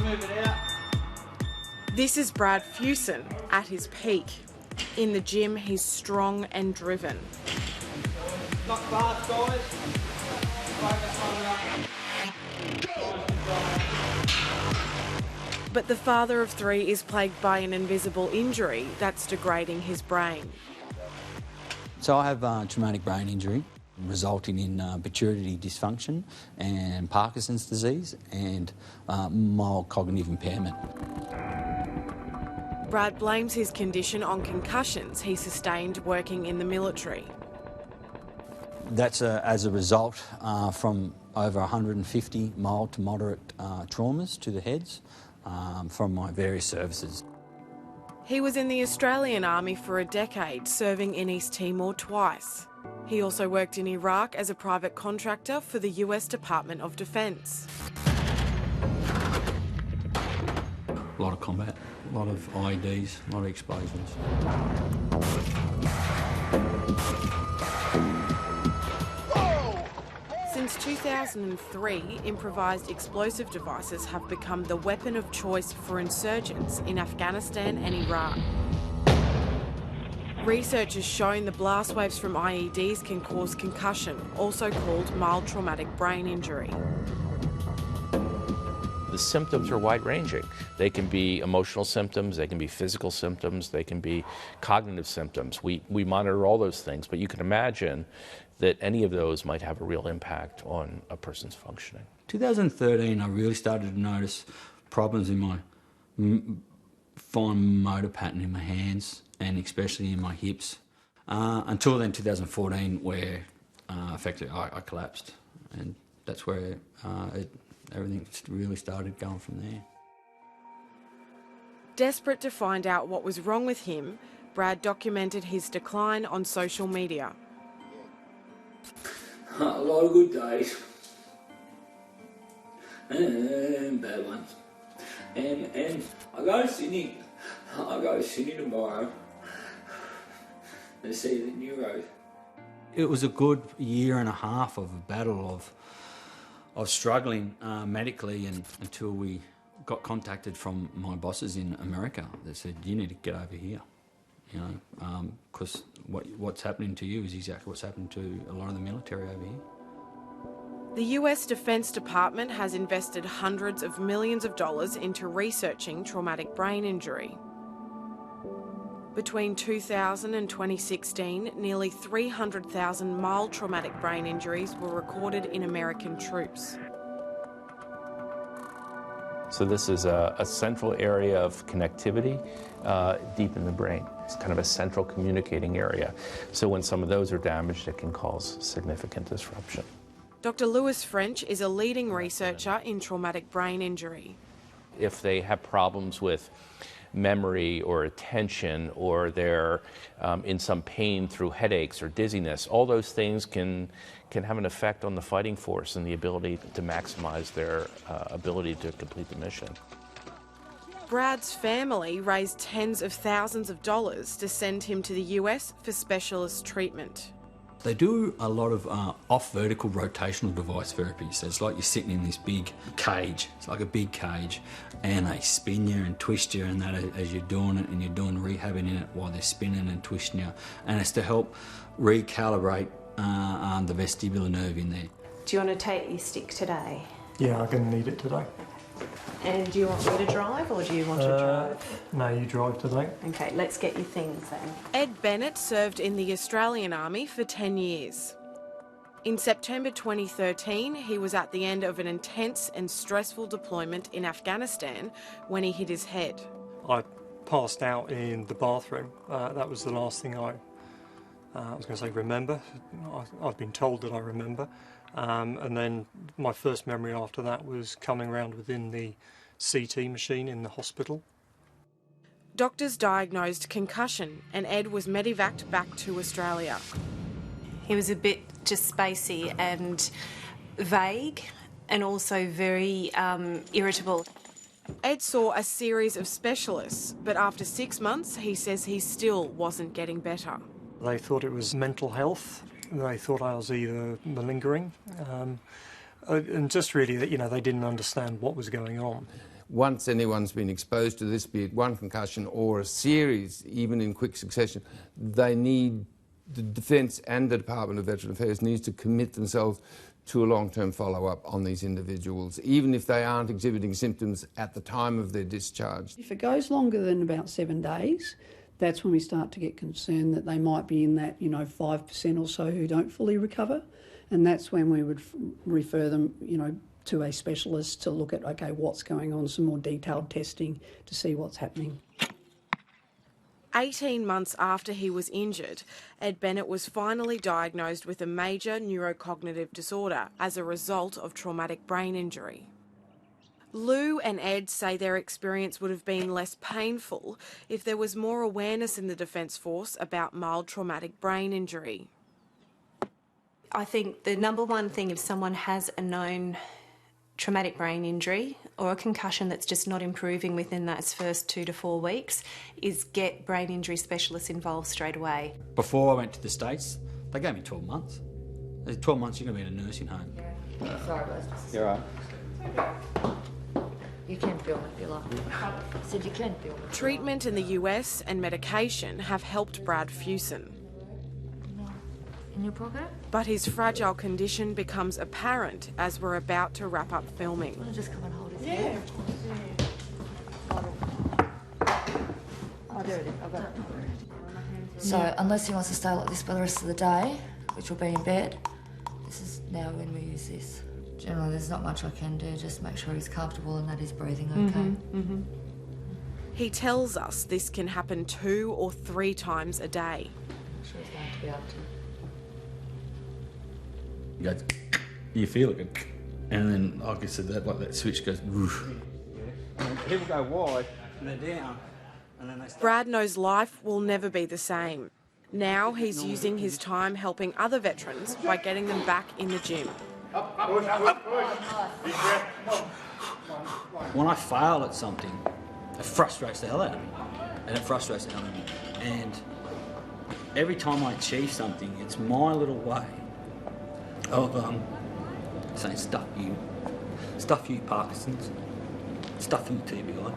move it out. This is Brad Fewson at his peak. In the gym, he's strong and driven. Not fast, guys. Focus on But the father of three is plagued by an invisible injury that's degrading his brain. So I have traumatic brain injury resulting in pituitary dysfunction and Parkinson's disease and mild cognitive impairment. Brad blames his condition on concussions he sustained working in the military. That's as a result from over 150 mild to moderate traumas to the heads from my various services. He was in the Australian Army for a decade, serving in East Timor twice. He also worked in Iraq as a private contractor for the US Department of Defence. A lot of combat, a lot of IEDs, a lot of explosions. Since 2003, improvised explosive devices have become the weapon of choice for insurgents in Afghanistan and Iraq. Research has shown the blast waves from IEDs can cause concussion, also called mild traumatic brain injury. The symptoms are wide-ranging. They can be emotional symptoms, they can be physical symptoms, they can be cognitive symptoms. We monitor all those things, but you can imagine that any of those might have a real impact on a person's functioning. 2013, I really started to notice problems in my fine motor pattern in my hands and especially in my hips. Until then, 2014, where effectively I collapsed, and that's where everything really started going from there. Desperate to find out what was wrong with him, Brad documented his decline on social media. A lot of good days and bad ones. And I go to Sydney. Tomorrow to see the neuro. It was a good year and a half of a battle of struggling medically, and until we got contacted from my bosses in America. They said, you need to get over here, you know, because what's happening to you is exactly what's happened to a lot of the military over here. The US Defence Department has invested hundreds of millions of dollars into researching traumatic brain injury. Between 2000 and 2016, nearly 300,000 mild traumatic brain injuries were recorded in American troops. So this is a central area of connectivity deep in the brain. It's kind of a central communicating area. So when some of those are damaged, it can cause significant disruption. Dr. Lewis French is a leading researcher in traumatic brain injury. If they have problems with memory or attention, or they're in some pain through headaches or dizziness, all those things can have an effect on the fighting force and the ability to maximize their ability to complete the mission. Brad's family raised tens of thousands of dollars to send him to the US for specialist treatment. They do a lot of off-vertical rotational device therapy. So it's like you're sitting in this big cage. It's like a big cage, and they spin you and twist you and that as you're doing it, and you're doing rehabbing in it while they're spinning and twisting you. And it's to help recalibrate the vestibular nerve in there. Do you want to take your stick today? Yeah, I'm going to need it today. And do you want me to drive, or do you want to drive? No, you drive today. Okay, let's get your things then. Ed Bennett served in the Australian Army for 10 years. In September 2013, he was at the end of an intense and stressful deployment in Afghanistan when he hit his head. I passed out in the bathroom. That was the last thing I was going to say remember. I've been told that I remember. And then my first memory after that was coming around within the CT machine in the hospital. Doctors diagnosed concussion, and Ed was medevaced back to Australia. He was a bit just spacey and vague, and also very irritable. Ed saw a series of specialists, but after 6 months, he says he still wasn't getting better. They thought it was mental health. They thought I was either malingering, and just really that, you know, they didn't understand what was going on. once anyone's been exposed to this, be it one concussion or a series, even in quick succession, they need, the Defence and the Department of Veteran Affairs needs to commit themselves to a long-term follow-up on these individuals, even if they aren't exhibiting symptoms at the time of their discharge. If it goes longer than about 7 days, that's when we start to get concerned that they might be in that, 5% or so who don't fully recover, and that's when we would refer them, to a specialist to look at, okay, what's going on, some more detailed testing to see what's happening. 18 months after he was injured, Ed Bennett was finally diagnosed with a major neurocognitive disorder as a result of traumatic brain injury. Lou and Ed say their experience would have been less painful if there was more awareness in the Defence Force about mild traumatic brain injury. I think the number one thing if someone has a known traumatic brain injury or a concussion that's just not improving within that first 2 to 4 weeks is get brain injury specialists involved straight away. Before I went to the States, they gave me 12 months. 12 months you're going to be in a nursing home. Sorry, Rose. You're right. You can film it if you like. I said you can film it. Treatment in the US and medication have helped Brad Fewson. In your pocket? But his fragile condition becomes apparent as we're about to wrap up filming. Want to just come and hold his hand? Oh, there it is. I've got it. So, unless he wants to stay like this for the rest of the day, which will be in bed, this is now when we use this. Generally, there's not much I can do, just make sure he's comfortable and that he's breathing okay. He tells us this can happen 2 or 3 times a day. I'm sure he's going to be able to. You go, you feel it, and then, like I said, that switch goes whoosh. People go wide and they're down, and then they start. Brad knows life will never be the same. Now he's using his time helping other veterans by getting them back in the gym. When I fail at something, it frustrates the hell out of me, and it frustrates the hell out of me. And every time I achieve something, it's my little way of saying stuff you Parkinson's, stuff you TBI.